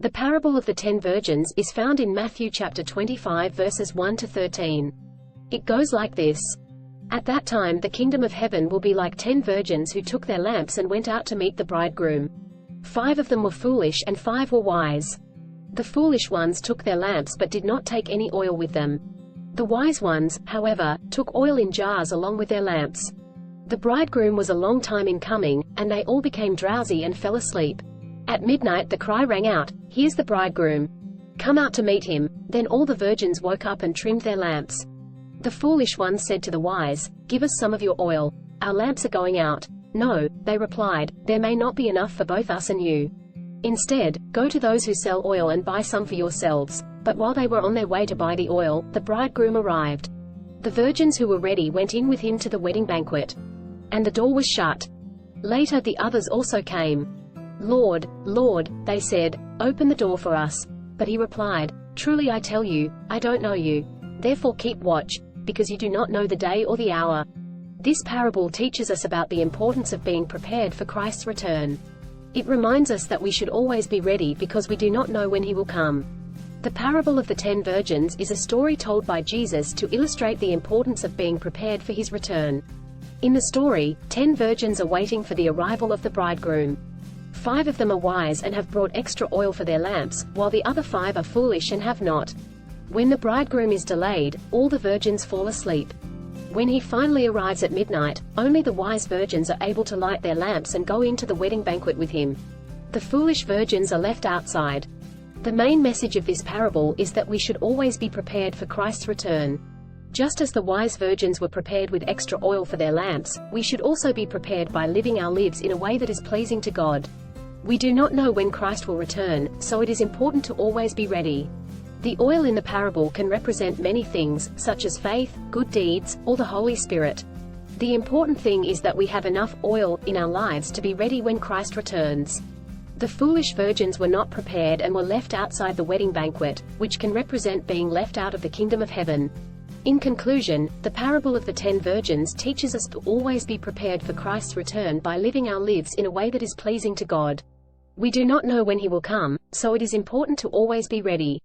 The parable of the 10 virgins is found in Matthew chapter 25 verses 1 to 13. It goes like this. At that time the kingdom of heaven will be like 10 virgins who took their lamps and went out to meet the bridegroom. 5 of them were foolish and 5 were wise. The foolish ones took their lamps but did not take any oil with them. The wise ones, however, took oil in jars along with their lamps. The bridegroom was a long time in coming, and they all became drowsy and fell asleep. At midnight the cry rang out, "Here's the bridegroom. Come out to meet him." Then all the virgins woke up and trimmed their lamps. The foolish ones said to the wise, "Give us some of your oil. Our lamps are going out." "No," they replied, "there may not be enough for both us and you. Instead, go to those who sell oil and buy some for yourselves." But while they were on their way to buy the oil, the bridegroom arrived. The virgins who were ready went in with him to the wedding banquet. And the door was shut. Later the others also came. "Lord, Lord," they said, "open the door for us." But he replied, "Truly I tell you, I don't know you. Therefore keep watch, because you do not know the day or the hour." This parable teaches us about the importance of being prepared for Christ's return. It reminds us that we should always be ready because we do not know when he will come. The parable of the 10 virgins is a story told by Jesus to illustrate the importance of being prepared for his return. In the story, 10 virgins are waiting for the arrival of the bridegroom. 5 of them are wise and have brought extra oil for their lamps, while the other 5 are foolish and have not. When the bridegroom is delayed, all the virgins fall asleep. When he finally arrives at midnight, only the wise virgins are able to light their lamps and go into the wedding banquet with him. The foolish virgins are left outside. The main message of this parable is that we should always be prepared for Christ's return. Just as the wise virgins were prepared with extra oil for their lamps, we should also be prepared by living our lives in a way that is pleasing to God. We do not know when Christ will return, so it is important to always be ready. The oil in the parable can represent many things, such as faith, good deeds, or the Holy Spirit. The important thing is that we have enough oil in our lives to be ready when Christ returns. The foolish virgins were not prepared and were left outside the wedding banquet, which can represent being left out of the kingdom of heaven. In conclusion, the parable of the 10 virgins teaches us to always be prepared for Christ's return by living our lives in a way that is pleasing to God. We do not know when he will come, so it is important to always be ready.